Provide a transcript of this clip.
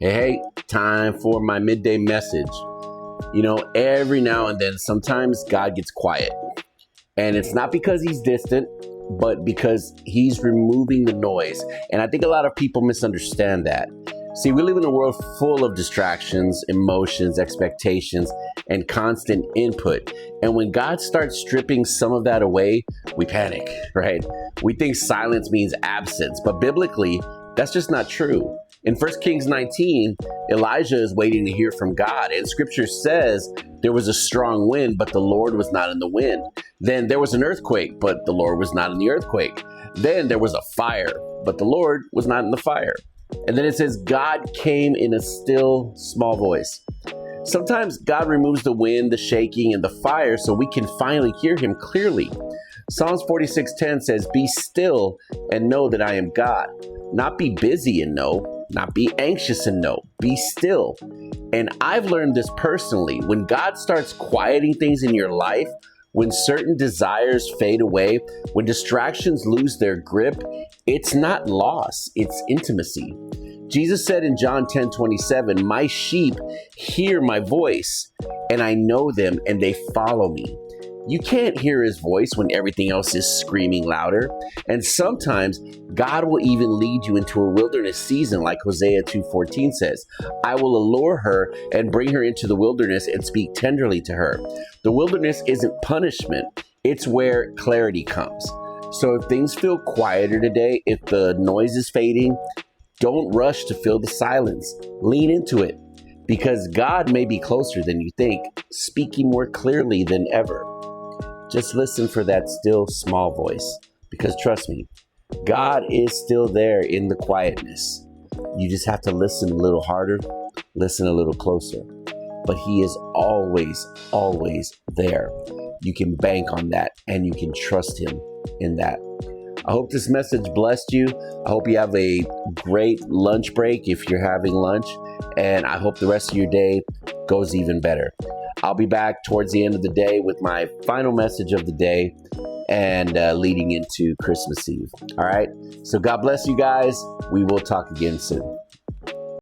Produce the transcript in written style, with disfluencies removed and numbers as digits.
Hey, time for my midday message. Every now and then, sometimes God gets quiet. And it's not because he's distant, but because he's removing the noise. And I think a lot of people misunderstand that. See, we live in a world full of distractions, emotions, expectations, and constant input. And when God starts stripping some of that away, we panic, right? We think silence means absence, but biblically, that's just not true. In 1 Kings 19, Elijah is waiting to hear from God, and scripture says there was a strong wind, but the Lord was not in the wind. Then there was an earthquake, but the Lord was not in the earthquake. Then there was a fire, but the Lord was not in the fire. And then it says God came in a still, small voice. Sometimes God removes the wind, the shaking, and the fire so we can finally hear him clearly. Psalms 46:10 says, "Be still and know that I am God." Not be busy and know, not be anxious and know, be still. And I've learned this personally. When God starts quieting things in your life, when certain desires fade away, when distractions lose their grip, it's not loss, it's intimacy. Jesus said in John 10:27, "My sheep hear my voice, and I know them, and they follow me." You can't hear his voice when everything else is screaming louder. And sometimes God will even lead you into a wilderness season, like Hosea 2:14 says. "I will allure her and bring her into the wilderness and speak tenderly to her." The wilderness isn't punishment. It's where clarity comes. So if things feel quieter today, if the noise is fading, don't rush to fill the silence. Lean into it, because God may be closer than you think, speaking more clearly than ever. Just listen for that still small voice, because trust me, God is still there in the quietness. You just have to listen a little harder, listen a little closer. But he is always, always there. You can bank on that, and you can trust him in that. I hope this message blessed you. I hope you have a great lunch break if you're having lunch, and I hope the rest of your day goes even better. I'll be back towards the end of the day with my final message of the day and leading into Christmas Eve. All right. So God bless you guys. We will talk again soon.